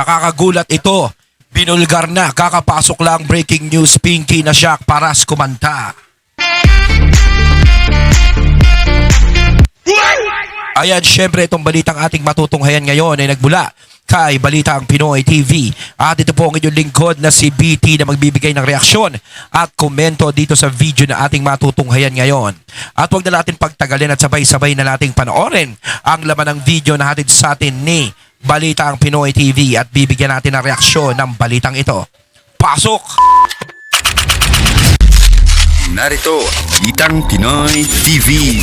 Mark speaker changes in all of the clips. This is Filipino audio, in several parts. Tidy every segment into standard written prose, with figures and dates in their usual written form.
Speaker 1: Nakakagulat ito. Binulgar na, kakapasok lang breaking news, Pinky na Shock Paras kumanta. Ayan, syempre itong balitang ating matutunghayan ngayon ay nagmula kay Balitang Pinoy TV. At ito po ang inyong lingkod na si BT na magbibigay ng reaksyon at komento dito sa video na ating matutunghayan ngayon. At huwag na natin pagtagalin at sabay-sabay na nating panoorin ang laman ng video na hatid sa atin ni Balitang Pinoy TV at bibigyan natin ng reaksyon ng balitang ito. Pasok!
Speaker 2: Narito, Balitang Pinoy TV.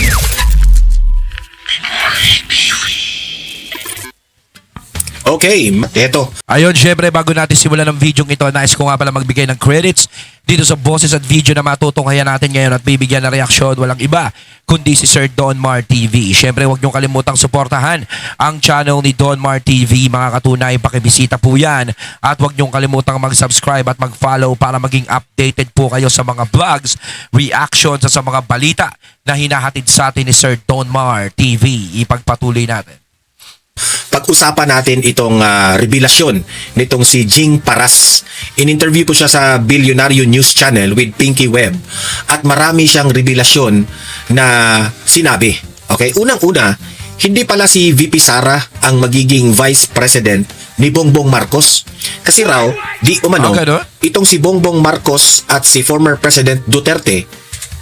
Speaker 3: Okay, eto.
Speaker 1: Ayun, syempre bago natin simulan ng video ito, nais ko nga pala magbigay ng credits dito sa boses at video na matutunghayan natin ngayon at bibigyan ng reaksyon. Walang iba kundi si Sir Don Mar TV. Syempre huwag niyong kalimutang suportahan ang channel ni Don Mar TV. Mga katunay, pakibisita po yan. At huwag niyong kalimutang mag-subscribe at mag-follow para maging updated po kayo sa mga vlogs, reactions at sa mga balita na hinahatid sa atin ni Sir Don Mar TV. Ipagpatuloy natin.
Speaker 3: Pag-usapan natin itong revelasyon nitong si Jing Paras. In-interview po siya sa Billionario News Channel with Pinky Web at marami siyang revelasyon na sinabi. Okay, unang-una, hindi pala si VP Sara ang magiging Vice President ni Bongbong Marcos. Kasi raw, di umano, itong si Bongbong Marcos at si former President Duterte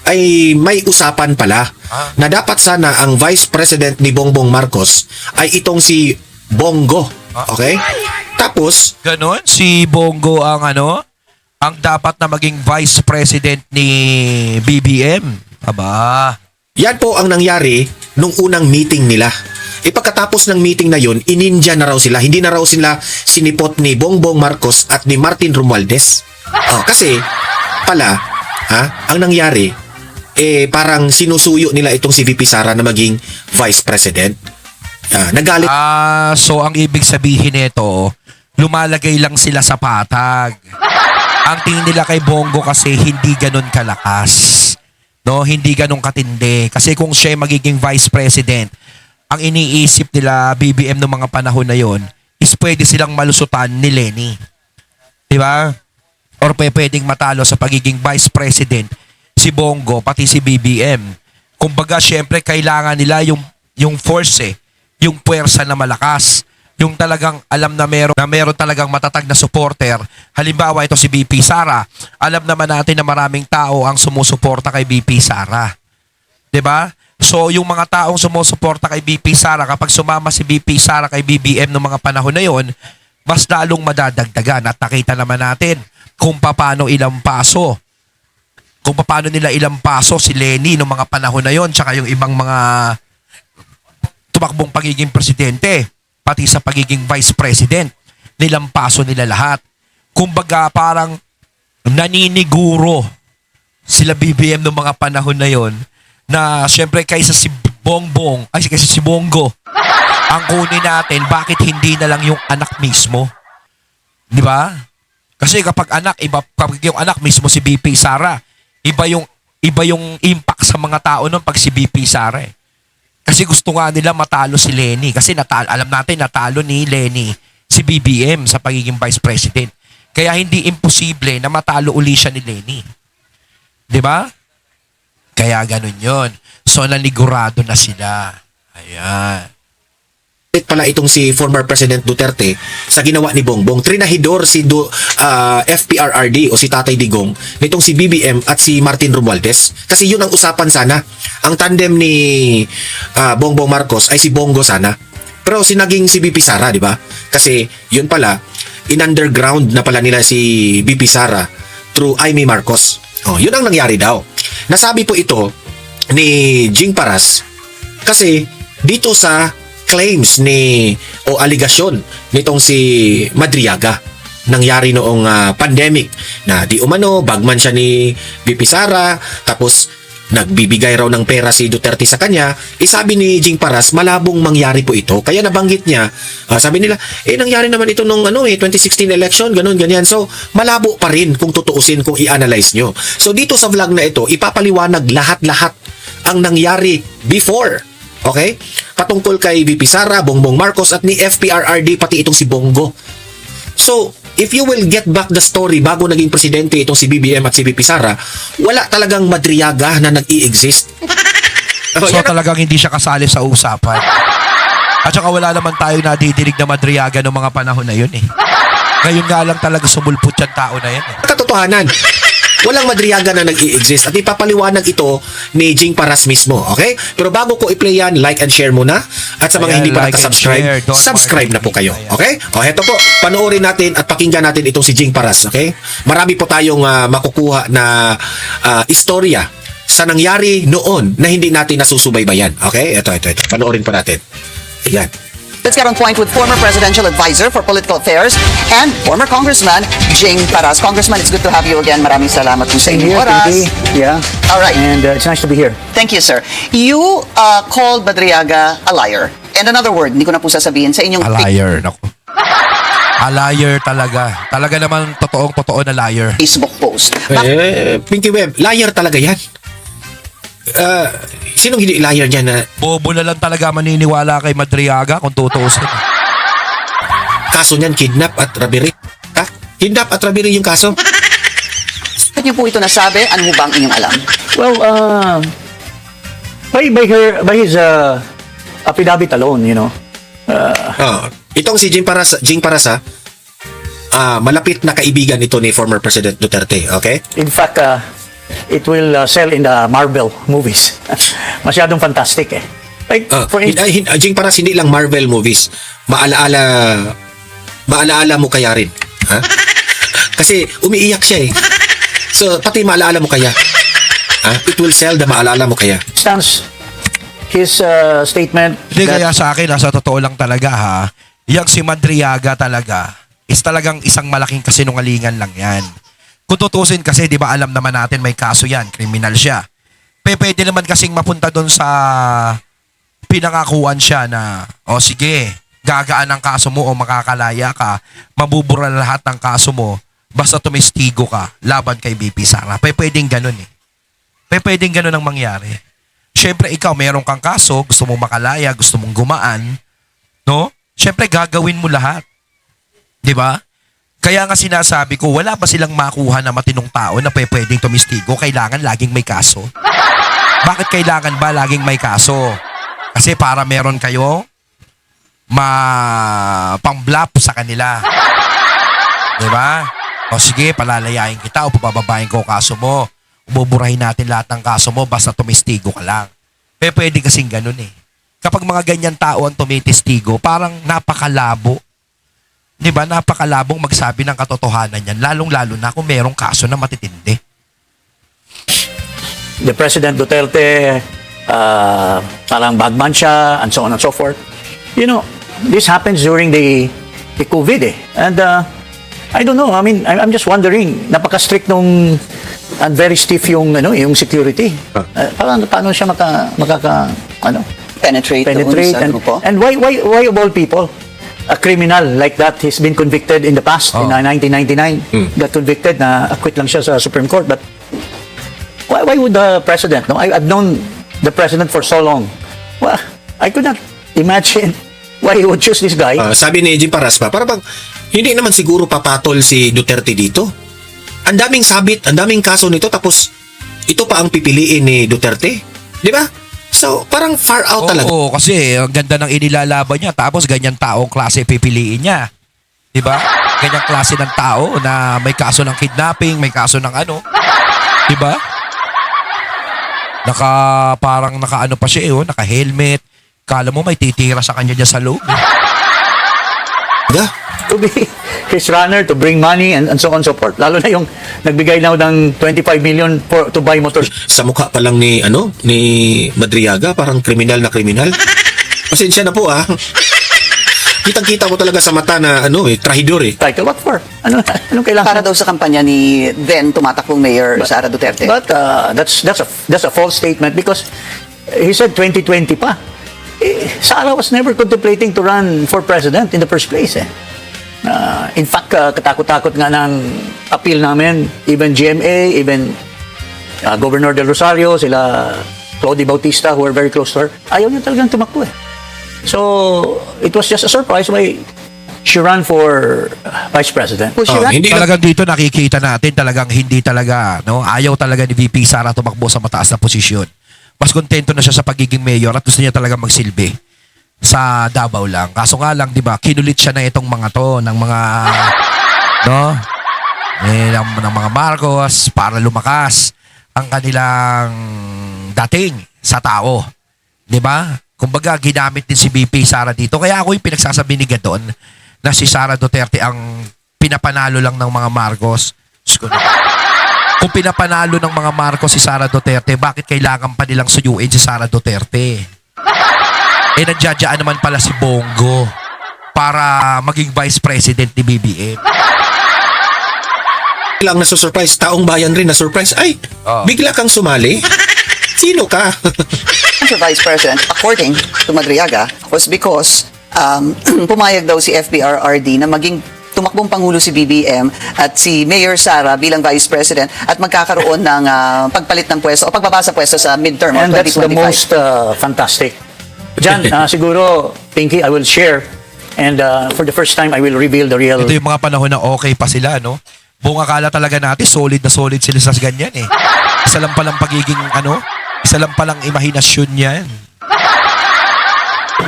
Speaker 3: ay may usapan pala na dapat sana ang Vice President ni Bongbong Marcos ay itong si Bongo. Okay? Tapos,
Speaker 1: ganon, si Bongo ang ang dapat na maging Vice President ni BBM. Aba.
Speaker 3: yan po ang nangyari nung unang meeting nila. Pagkatapos ng meeting na yun, ininja na raw sila. Hindi na raw sila sinipot ni Bongbong Marcos at ni Martin Romualdez. Kasi, pala, ang nangyari, parang sinusuyo nila itong si VP Sara na maging Vice President. Nagalit.
Speaker 1: So ang ibig sabihin nito, lumalagay lang sila sa patag. Ang tingin nila kay Bongo kasi hindi ganun kalakas. No, hindi ganun katindi. Kasi kung siya ay magiging Vice President, ang iniisip nila BBM ng mga panahon na yon is pwede silang malusutan ni Leni. 'Di ba? Or pwedeng matalo sa pagiging Vice President si Bongo pati si BBM. Kumbaga syempre kailangan nila yung force yung puwersa na malakas, yung talagang alam na meron talagang matatag na supporter. Halimbawa ito si BP Sara. Alam naman natin na maraming tao ang sumusuporta kay BP Sara. 'Di ba? So yung mga taong sumusuporta kay BP Sara, kapag sumama si BP Sara kay BBM noong mga panahon na yon, mas lalong madadagdagan at nakita naman natin kung paano nila ilang paso si Leni noong mga panahon na yon, tsaka yung ibang mga tumakbong pagiging presidente, pati sa pagiging vice president, nilang paso nila lahat. Kumbaga parang naniniguro sila BBM noong mga panahon na yon na syempre kaysa si Bongo ang kunin natin, bakit hindi na lang yung anak mismo? Di ba? Kasi kapag yung anak mismo si BP Sara, iba yung impact sa mga tao nun pag si BP Sara eh. Kasi gusto nga nila matalo si Leni. Kasi alam natin natalo ni Leni si BBM sa pagiging Vice President. Kaya hindi imposible na matalo uli siya ni Leni. Di ba? Kaya ganun yon. So nanigurado na sila. Ayan.
Speaker 3: Pala itong si former President Duterte sa ginawa ni Bongbong. Trinahidor si FPRRD o si Tatay Digong nitong si BBM at si Martin Romualdez. Kasi yun ang usapan sana. Ang tandem ni Bongbong Marcos ay si Bongo sana. Pero sinaging si BP Sara, di ba? Kasi yun pala, in-underground na pala nila si BP Sara through Amy Marcos. Yun ang nangyari daw. Nasabi po ito ni Jing Paras kasi dito sa claims o aligasyon nitong si Madriaga nangyari noong pandemic na di umano bagman siya ni VP Sara, tapos nagbibigay raw ng pera si Duterte sa kanya. Sabi ni Jing Paras, malabong mangyari po ito. Kaya nabanggit niya, sabi nila, nangyari naman ito nung 2016 election, ganun, ganyan. So, malabo pa rin kung tutuusin, kung i-analyze nyo. So, dito sa vlog na ito, ipapaliwanag lahat-lahat ang nangyari before. Okay? Patungkol kay VP Sara, Bongbong Marcos at ni FPRRD, pati itong si Bongo. So, if you will get back the story bago naging presidente itong si BBM at si VP Sara, wala talagang Madriaga na nag-i-exist.
Speaker 1: So talagang hindi siya kasali sa usapan. At saka wala naman tayo nadidinig na Madriaga noong mga panahon na yun eh. Ngayon nga lang talaga sumulpot yung tao na yan eh.
Speaker 3: Katotohanan. Walang Madriaga na nag-i-exist at ipapaliwanag ito ni Jing Paras mismo, okay? Pero bago ko i-play yan, like and share muna. At sa mga
Speaker 1: Ayan,
Speaker 3: hindi pa
Speaker 1: like and
Speaker 3: nakasubscribe,
Speaker 1: share. Don't
Speaker 3: subscribe na po
Speaker 1: forget.
Speaker 3: kayo, okay? O heto po, panoorin natin at pakinggan natin itong si Jing Paras, okay? Marami po tayong makukuha na istorya sa nangyari noon na hindi natin nasusubaybayan, okay? Ito. Panoorin pa natin. Ayan.
Speaker 4: Let's get on point with former presidential advisor for political affairs and former Congressman Jing Paras. Congressman, it's good to have you again. Maraming salamat po sa inyong oras.
Speaker 5: Yeah.
Speaker 4: All right.
Speaker 5: And it's nice to be here.
Speaker 4: Thank you, sir. You called Madriaga a liar. And another word, hindi ko na po sasabihin sa inyong
Speaker 1: A liar. Naku. A liar talaga. Talaga naman totoo na liar.
Speaker 4: Facebook post.
Speaker 3: Pinky Web, liar talaga yan. Sinong hindi liar niya na
Speaker 1: Bobo na lang talaga maniniwala kay Madriaga kung tutuusin.
Speaker 3: kaso niyan kidnap at robbery? Ha? Kidnap at robbery yung kaso?
Speaker 4: Bakit niyo po ito nasabi? Ano ba ang inyong alam?
Speaker 5: Well, by his affidavit alone, you know.
Speaker 3: Itong si Jing Paras malapit na kaibigan ito ni former President Duterte, okay?
Speaker 5: In fact, it will sell in the Marvel movies. Masyadong fantastic eh. Like, for instance,
Speaker 3: Jing Paras hindi lang Marvel movies. Maalaala mo kaya rin. Ha? Kasi umiiyak siya eh. So, pati maalaala mo kaya. Ha? It will sell the maalala mo kaya.
Speaker 5: his statement
Speaker 1: Hindi kaya sa akin, sa totoo lang talaga ha, yung si Madriaga talaga, is talagang isang malaking kasinungalingan lang yan. Kung tutusin kasi, di ba alam naman natin may kaso yan, kriminal siya. Pwede naman kasing mapunta doon sa pinangakuan siya na, o sige, gagaan ang kaso mo o makakalaya ka, mabubura lahat ng kaso mo, basta tumestigo ka, laban kay BP Sara. Pwedeng ganun eh. Pwedeng ganun ang mangyari. Siyempre, ikaw, meron kang kaso, gusto mong makalaya, gusto mong gumaan, no? Siyempre, gagawin mo lahat. Di ba? Kaya nga sinasabi ko, wala ba silang makuha na matinong tao na pwedeng tumistigo? Kailangan laging may kaso. Bakit kailangan ba laging may kaso? Kasi para meron kayo pang-blap sa kanila. Di ba? O sige, palalayain kita o pabababain ko kaso mo. Buburahin natin lahat ng kaso mo basta tumistigo ka lang. Pwede kasing ganun eh. Kapag mga ganyan tao ang tumitistigo, parang napakalabo. Di ba? Napakalabong magsabi ng katotohanan yan. Lalong-lalo na kung merong kaso na matitindi.
Speaker 5: the President Duterte, parang bagman siya, and so on and so forth. You know, this happens during the COVID eh. And I don't know, I mean, I'm just wondering, napaka-strict nung and very stiff yung security. Paano siya
Speaker 4: Penetrate doon sa grupo.
Speaker 5: and why of all people, a criminal like that, he's been convicted in the past in 1999, got convicted, na acquit lang siya sa Supreme Court, but why would the president, no? I've known the president for so long. Well, I could not imagine why he would choose this guy.
Speaker 3: Sabi ni Jing Paras pa, parang hindi naman siguro papatol si Duterte dito. Ang daming sabit, ang daming kaso nito, tapos ito pa ang pipiliin ni Duterte. Di ba? So, parang far out talaga.
Speaker 1: Oo, kasi ang ganda ng inilalaban niya, tapos ganyan taong klase pipiliin niya. Di ba? Ganyang klase ng tao na may kaso ng kidnapping, may kaso ng ano. Di ba? Parang naka-ano pa siya naka-helmet. Kala mo may titira sa kanya dyan sa loob.
Speaker 5: To be his runner, to bring money, and so on and so forth. Lalo na yung nagbigay na ng 25 million to buy motors.
Speaker 3: Sa mukha pa lang ni Madriaga, parang kriminal na kriminal. Pasensya na po Kitang-kita mo talaga sa mata na trahidor eh.
Speaker 5: Title, what for? Anong kailangan?
Speaker 4: Para daw sa kampanya ni then tumatakbong Mayor Sara Duterte.
Speaker 5: But that's a false statement because he said 2020 pa. Sara was never contemplating to run for president in the first place in fact, katakot-takot nga ng appeal namin, even GMA, even Governor Del Rosario, sila Claudia Bautista, who are very close to her, ayaw niya talagang tumakbo So, it was just a surprise why she ran for Vice President.
Speaker 4: Who she
Speaker 3: Oh,
Speaker 4: ran?
Speaker 3: hindi lang,
Speaker 1: Talagang dito nakikita natin talagang hindi talaga, no? Ayaw talaga ni VP Sara tumakbo sa mataas na posisyon. Mas kontento na siya sa pagiging mayor at gusto niya talaga magsilbi sa Davao lang. Kaso nga lang, di ba, kinulit siya na itong mga to, ng mga, no? Ng mga Marcos para lumakas ang kanilang dating sa tao. Di ba? Kumbaga, ginamit din si VP Sara dito. Kaya ako yung pinagsasabi ni Gadon na si Sara Duterte ang pinapanalo lang ng mga Marcos. Diyos ko naman. Kung pinapanalo ng mga Marcos si Sara Duterte, bakit kailangan pa nilang suyuin si Sara Duterte? Eh, nandiyadyaan naman pala si Bongo para maging vice president ni BBM.
Speaker 3: lang nasusurprise. Taong bayan rin na-surprise. Ay, bigla kang sumali? Sino ka?
Speaker 4: For Vice President, according to Madriaga, was because pumayag daw si FPRRD na maging tumakbong Pangulo si BBM at si Mayor Sara bilang Vice President at magkakaroon ng pagpalit ng pwesto o pagbaba sa pwesto sa midterm
Speaker 5: And
Speaker 4: o
Speaker 5: that's the
Speaker 4: 2025.
Speaker 5: most fantastic. Jan, siguro, Pinky, I will share. And for the first time, I will reveal the real...
Speaker 1: Ito yung mga panahon na okay pa sila, no? Buong akala talaga natin, solid na solid sila sa ganyan, eh. Isa lang palang pagiging, isa lang palang imahinasyon yan.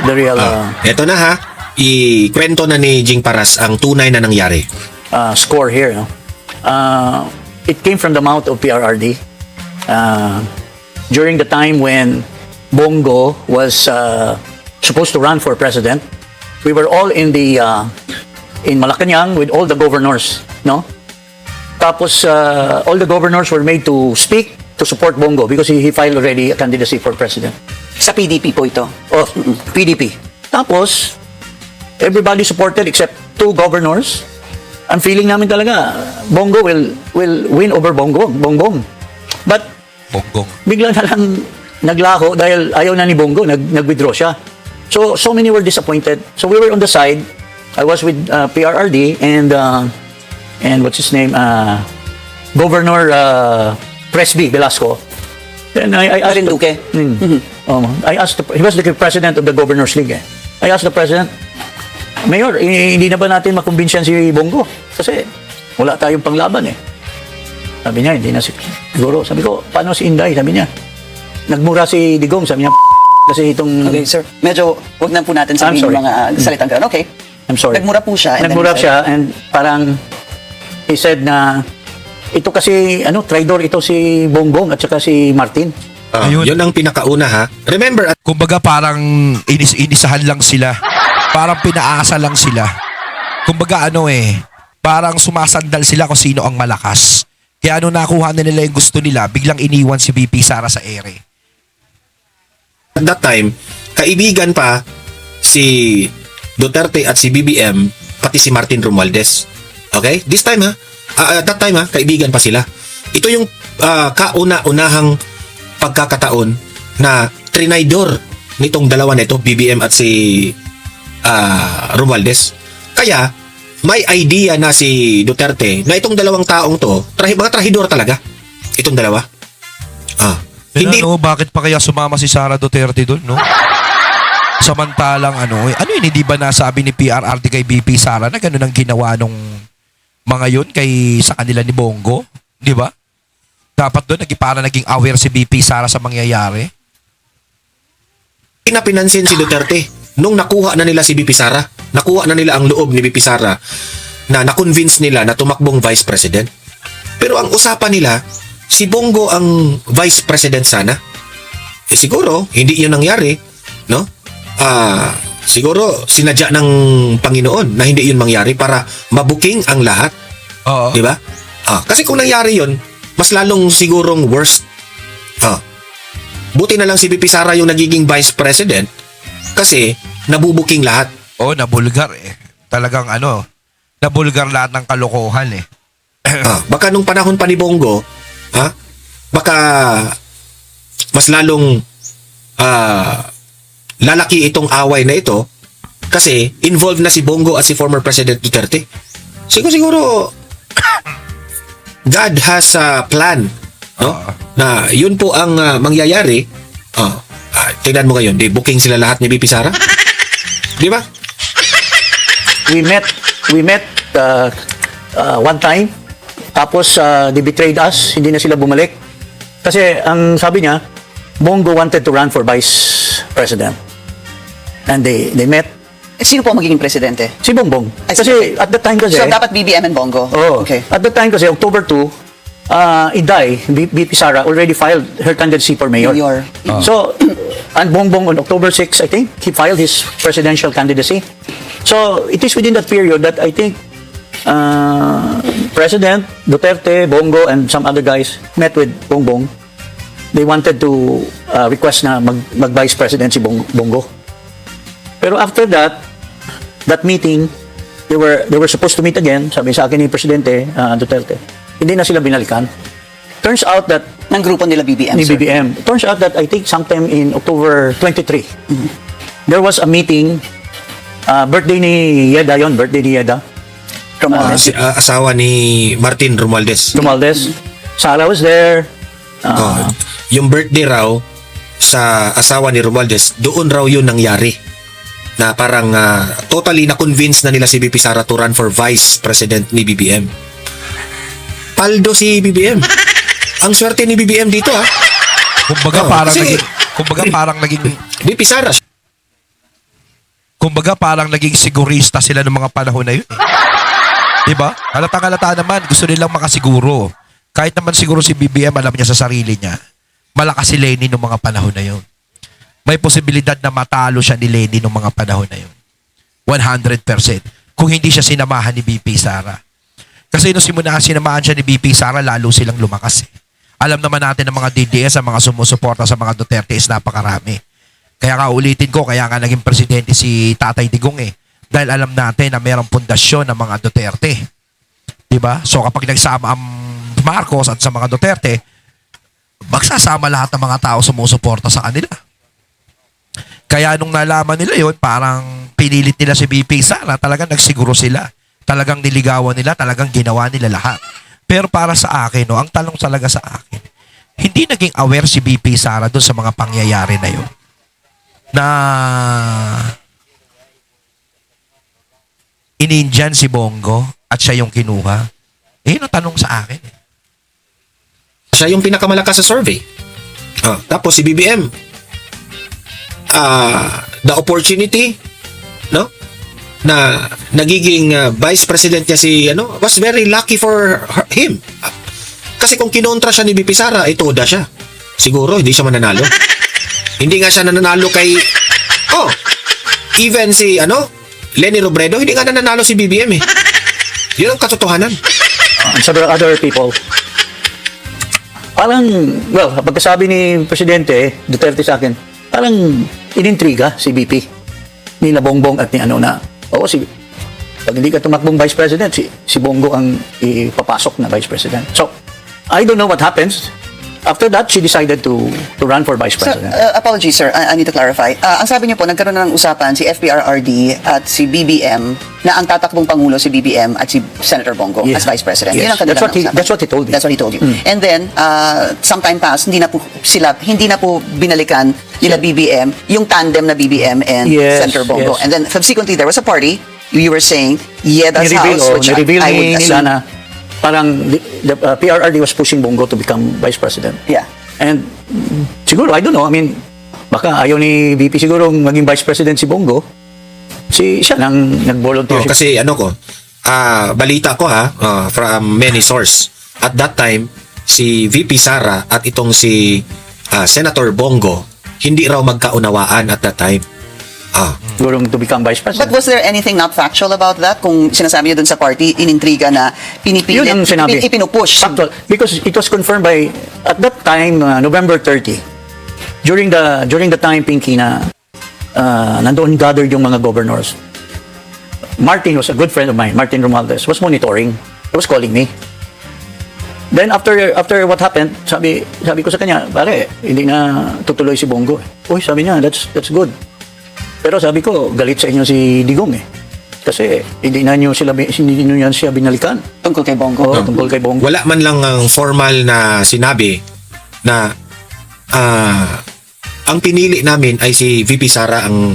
Speaker 5: The real
Speaker 3: Eto na ha. Ikwento na ni Jing Paras ang tunay na nangyari.
Speaker 5: score here. No? It came from the mouth of PRRD during the time when Bongo was supposed to run for president. We were all in the in Malacanang with all the governors, no? Tapos all the governors were made to speak to support Bongo because he filed already a candidacy for president.
Speaker 4: Sa PDP po ito.
Speaker 5: Oh, PDP. Tapos, everybody supported except 2 governors. Ang feeling namin talaga, Bongo will win over Bongbong. But,
Speaker 1: Bonggong.
Speaker 5: bigla na lang naglaho dahil ayaw na ni Bongo, nag-withdraw siya. So many were disappointed. So we were on the side. I was with PRRD and what's his name? Governor Presby Velasco. Then I asked
Speaker 4: Marinduque.
Speaker 5: I asked he was the president of the Governors League. I asked the president, Mayor, hindi na ba natin makumbinsiyan si Bongo? Kasi wala tayong panglaban eh. Sabi niya, hindi na siguro. Sabi ko, paano si Inday? Sabi niya, nagmura si Digong. Sabi niya, kasi itong...
Speaker 4: Okay, sir. Medyo wag na po natin sabihin
Speaker 5: sorry.
Speaker 4: yung mga salitang gano'n. Okay.
Speaker 5: I'm sorry.
Speaker 4: Nagmura po siya. and then
Speaker 5: Nagmura
Speaker 4: he said-
Speaker 5: siya and parang he said na ito kasi traitor ito si Bongbong at saka si Martin.
Speaker 1: Ayun.
Speaker 3: Yun ang pinakauna ha. Remember, at
Speaker 1: Kumbaga parang inisahan lang sila. Parang pinaasa lang sila. Kumbaga parang sumasandal sila kung sino ang malakas. Kaya nakuha na nila yung gusto nila, biglang iniwan si VP Sara sa ere.
Speaker 3: that time, kaibigan pa si Duterte at si BBM, pati si Martin Romualdez. Okay? This time ha, at that time ha, kaibigan pa sila. Ito yung kauna-unahang pagkakataon na trinaydor nitong dalawa nito, BBM at si Romualdez. Kaya, may idea na si Duterte na itong dalawang taong to, mga trahidor talaga. Itong dalawa. Hindi
Speaker 1: Bakit pa kaya sumama si Sara Duterte doon, no? Samantalang hindi ba nasabi ni PRRD kay VP Sara na gano'n ang ginawa nung mga yun sa kanila ni Bongo? Di ba? Dapat doon, naging aware si VP Sara sa mangyayari.
Speaker 3: pinansin si Duterte nung nakuha na nila si BP Sara. Nakuha na nila ang loob ni BP Sara na na-convince nila na tumakbong vice president. Pero ang usapan nila, si Bongo ang vice president sana. Siguro, hindi yun nangyari. No? Siguro, sinadya ng Panginoon na hindi yun mangyari para mabuking ang lahat.
Speaker 1: Oo.
Speaker 3: Di ba? Kasi kung nangyari yun, mas lalong sigurong worst. Buti na lang si BP Sara yung nagiging vice president kasi nabubuking lahat.
Speaker 1: Nabulgar eh. Talagang nabulgar lahat ng kalokohan eh.
Speaker 3: Baka nung panahon pa ni Bongo, baka mas lalong lalaki itong away na ito kasi involved na si Bongo at si former President Duterte. Siguro God has a plan, no? Na yun po ang mangyayari. Tingnan mo ngayon, booking sila lahat ni BP Sara. Di ba?
Speaker 5: we met one time. Tapos they betrayed us, hindi na sila bumalik. Kasi ang sabi niya, Bongo wanted to run for vice president. And they met
Speaker 4: Sino po ang magiging presidente?
Speaker 5: si Bongbong.
Speaker 4: Ay,
Speaker 5: Kasi
Speaker 4: okay.
Speaker 5: at that time kasi,
Speaker 4: So, dapat BBM and Bongo?
Speaker 5: oh,
Speaker 4: Okay.
Speaker 5: at that time kasi October 2, Iday, BP Sara already filed her candidacy for mayor.
Speaker 4: Mayor.
Speaker 5: So, and Bongbong on October 6, I think, he filed his presidential candidacy. So, it is within that period that I think President Duterte, Bongo, and some other guys met with Bongbong. They wanted to request na mag-vice president si Bongo. Pero after that meeting, they were supposed to meet again. Sabi sa akin ni Presidente Duterte, hindi na sila binalikan. Turns out that
Speaker 4: Ng grupo nila BBM,
Speaker 5: ni
Speaker 4: sir.
Speaker 5: BBM. Turns out that I think sometime in October 23, there was a meeting, birthday ni Yeda yon, birthday ni Yeda.
Speaker 3: Si, asawa ni Martin Romualdez.
Speaker 5: Romualdez. Sara was there.
Speaker 3: Oh, yung birthday raw sa asawa ni Romualdez, doon raw yun nangyari. Na parang totally na-convince na nila si BP Sara to run for vice president ni BBM. Paldo si BBM. Ang swerte ni BBM dito
Speaker 1: Kumbaga
Speaker 3: Oh,
Speaker 1: parang
Speaker 3: kasi-
Speaker 1: naging
Speaker 3: BP Sara.
Speaker 1: kumbaga parang naging sigurista sila ng mga panahon na yun. Diba? Halata naman, gusto nilang makasiguro. Kahit naman siguro si BBM, alam niya sa sarili niya, malakas si Lenny noong mga panahon na yun. May posibilidad na matalo siya ni Lenny noong mga panahon na yun. 100%. Kung hindi siya sinamahan ni BP Sara. Kasi nung sinamahan siya ni BP Sara, lalo silang lumakas. Alam naman natin ng mga DDS, ang mga sumusuporta sa mga Duterte is napakarami. Kaya nga ulitin ko, kaya nga naging presidente si Tatay Digong Dahil alam natin na mayroong pundasyon ng mga Duterte. Diba? So kapag nagsama ang Marcos at sa mga Duterte, magsasama lahat ng mga tao sumusuporta sa kanila. Kaya nung nalaman nila yon, parang pinilit nila si BP Sara, talagang nagsiguro sila. Talagang niligawan nila, talagang ginawa nila lahat. Pero para sa akin, ang tanong talaga sa akin, hindi naging aware si BP Sara doon sa mga pangyayari na yon. Na inindiyan si Bongo at siya yung kinuha. Yun ang tanong sa akin.
Speaker 3: Siya yung pinakamalakas sa survey. Tapos si BBM, the opportunity, no? Na nagiging vice president niya si was very lucky for him. Kasi kung kinontra siya ni BP Sara, toda siya. Siguro hindi siya mananalo. Hindi nga siya nananalo kay even si Lenny Robredo, hindi nga nananalo si BBM Yun ang katotohanan.
Speaker 5: And several other people. Parang, well, pagkasabi ni Presidente Duterte sa akin, parang inintriga si BP nila Bongbong at ni na, pag hindi ka tumakbong Vice President, si Bongo ang ipapasok na Vice President. So, I don't know what happens. After that, she decided to run for Vice
Speaker 4: Sir,
Speaker 5: President.
Speaker 4: apologies, sir. I need to clarify. Ang sabi niyo po, nagkaroon na ng usapan si FPRRD at si BBM na ang tatakbong Pangulo si BBM at si Senator Bongo
Speaker 5: Yeah.
Speaker 4: as Vice President.
Speaker 5: Yes.
Speaker 4: Yun ang kanilang usapan.
Speaker 5: That's what he told me.
Speaker 4: That's what he told you. And then, sometime past, hindi na po binalikan nila BBM, yung tandem na BBM and
Speaker 5: Yes,
Speaker 4: Senator Bongo.
Speaker 5: yes.
Speaker 4: And then, subsequently, there was a party. You were saying, Yeda's house, which
Speaker 5: Ni-reveal
Speaker 4: I
Speaker 5: ni
Speaker 4: would assume.
Speaker 5: nila na parang the PRRD was pushing Bongo to become Vice President.
Speaker 4: Yeah.
Speaker 5: And siguro, I don't know, I mean, baka ayaw ni VP siguro maging Vice President si Bongo. Siya nang nag-volunteer.
Speaker 3: Kasi balita ko from many source. At that time, si VP Sara at itong si Senator Bongo, hindi raw magkaunawaan at that time.
Speaker 5: Siguro to become Vice
Speaker 4: But
Speaker 5: President.
Speaker 4: was there anything not factual about that? Kung sinasabi niyo dun sa party, inintriga na pinipilit,
Speaker 5: Yun ang sinabi.
Speaker 4: ipinupush.
Speaker 5: Factual. Because it was confirmed by, at that time, November 30, during the time, Pinky, na nandoon gathered yung mga governors. Martin was a good friend of mine, Martin Romualdez, was monitoring. He was calling me. Then after what happened, sabi ko sa kanya, pare, hindi na tutuloy si Bongo. Uy, sabi niya, that's good. Pero sabi ko, galit sa inyo si Digong Kasi hindi niyo siya binalikan.
Speaker 4: Tungkol kay Bongo.
Speaker 5: Oo, tungkol kay Bongo.
Speaker 3: Wala man lang ang formal na sinabi na ang pinili namin ay si VP Sara ang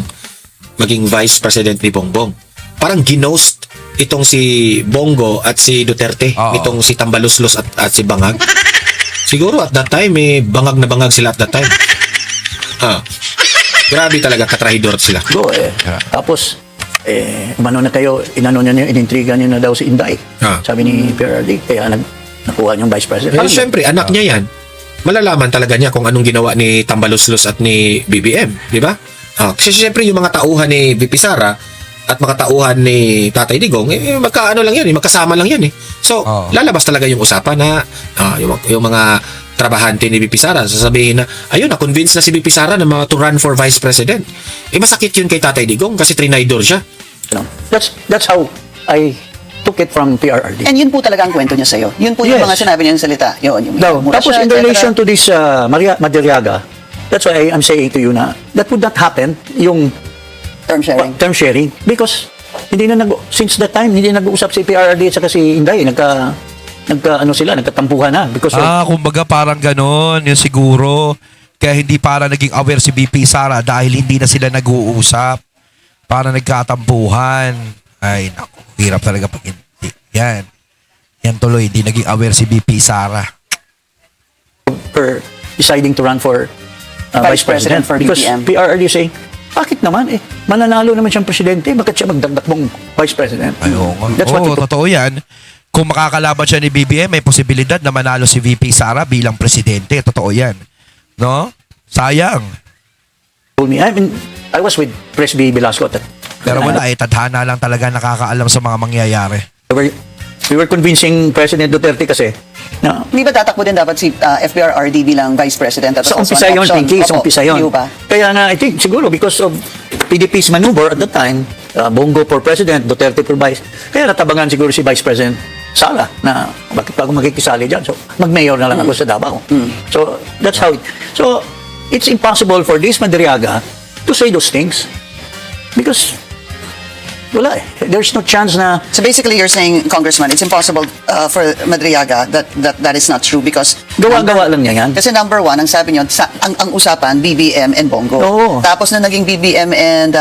Speaker 3: maging Vice President ni Bongbong. parang ginost itong si Bongo at si Duterte,
Speaker 1: Oo.
Speaker 3: itong si Tambaluslos at si Bangag. Siguro at that time, bangag na bangag sila at that time. Grabe talaga, katrahidor sila.
Speaker 5: Go Tapos, umano na kayo, inano niya, inintriga niyo na daw si Inday. Sabi ni PRRD, kaya nakuha niyong vice president.
Speaker 3: Eh, syempre, anak niya yan. Malalaman talaga niya kung anong ginawa ni Tambaluslos at ni BBM, di ba? Kasi syempre yung mga tauhan ni VP Sara at mga tauhan ni Tatay Digong, magkaano lang yan, magkasama lang yan eh. So, lalabas talaga yung usapan na yung mga trabahante ni VP Sara, sasabihin na, ayun, na-convince na si VP Sara na to run for vice president. Masakit yun kay Tatay Digong kasi trinidor siya.
Speaker 5: That's how I took it from PRRD.
Speaker 4: And yun po talaga ang kwento niya sa'yo. Yun po yung
Speaker 5: Yes.
Speaker 4: mga sinabi niya ng salita. Yun, yung
Speaker 5: Now,
Speaker 4: mura
Speaker 5: tapos
Speaker 4: siya,
Speaker 5: in
Speaker 4: etc.
Speaker 5: relation to this Madariaga, that's why I'm saying to you na that would not happen, yung
Speaker 4: term sharing.
Speaker 5: term sharing, because since that time, hindi nag-uusap si PRRD at saka si Inday, nagkatampuhan na. Because of,
Speaker 1: Kumbaga parang ganon, yun siguro. Kaya hindi para naging aware si BP Sara dahil hindi na sila nag-uusap. Para nagkatampuhan. Ay, naku, hirap talaga pag hindi. Yan tuloy, hindi naging aware si BP Sara.
Speaker 5: her deciding to run for
Speaker 4: Vice President for
Speaker 5: because
Speaker 4: BBM.
Speaker 5: PRRD saying, bakit naman mananalo naman siyang presidente, bakit siya magdagdag mong vice president? That's what he put.
Speaker 1: Totoo yan. Kung makakalaban siya ni BBM, may posibilidad na manalo si VP Sara bilang presidente. Totoo yan. No? Sayang.
Speaker 5: told me. I was with Presby Velasco at that.
Speaker 1: Pero wala tadhana lang talaga nakakaalam sa mga mangyayari.
Speaker 5: We were convincing President Duterte kasi na
Speaker 4: Hindi ba tatakbo din dapat si FPRRD bilang Vice President? That was
Speaker 5: sa
Speaker 4: also
Speaker 5: umpisa
Speaker 4: an
Speaker 5: yun,
Speaker 4: option.
Speaker 5: Pinky, sa
Speaker 4: Opo,
Speaker 5: umpisa yun.
Speaker 4: hindi ba?
Speaker 5: Kaya nga, I think, siguro, because of PDP's maneuver at that time, Bongo for President, Duterte for Vice, kaya natabangan siguro si Vice President Sara na bakit pa ako makikisali dyan? So, mag-mayor na lang ako sa Davao. So, that's how it... So, it's impossible for this Madariaga to say those things because wala there's no chance na
Speaker 4: So basically, you're saying, Congressman, it's impossible for Madriaga that is not true because
Speaker 5: gawa-gawa lang niya yan.
Speaker 4: Kasi number one, ang sabi niyo, ang usapan, BBM and Bongo.
Speaker 5: Oo.
Speaker 4: Tapos na naging BBM and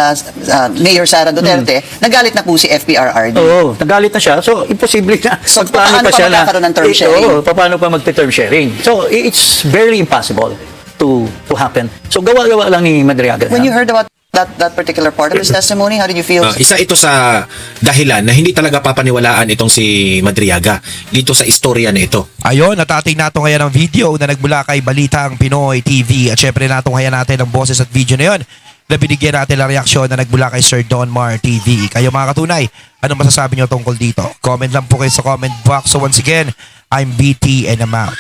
Speaker 4: Mayor Sara Duterte, nagalit na po si FPRRD.
Speaker 5: Oo, nagalit na siya. So, imposible na.
Speaker 4: So,
Speaker 5: Paano
Speaker 4: paano pa magkakaroon ng term sharing?
Speaker 5: Oo, paano pa magte-term sharing? So, it's very impossible to happen. So, gawa-gawa lang ni Madariaga.
Speaker 4: When you heard about that particular part of his testimony, how did you feel?
Speaker 3: Isa ito sa dahilan na hindi talaga papaniwalaan itong si Madriaga dito sa istorya na ito.
Speaker 1: Ayun, natating nato ngayon ang video na nagmula kay Balitang Pinoy TV. At syempre natunghayan natin ang boses at video na yun na binigyan natin ang reaksyon na nagmula kay Sir Don Mar TV. Kayo mga katunay, anong masasabi nyo tungkol dito? Comment lang po kayo sa comment box. So once again, I'm BT and I'm out.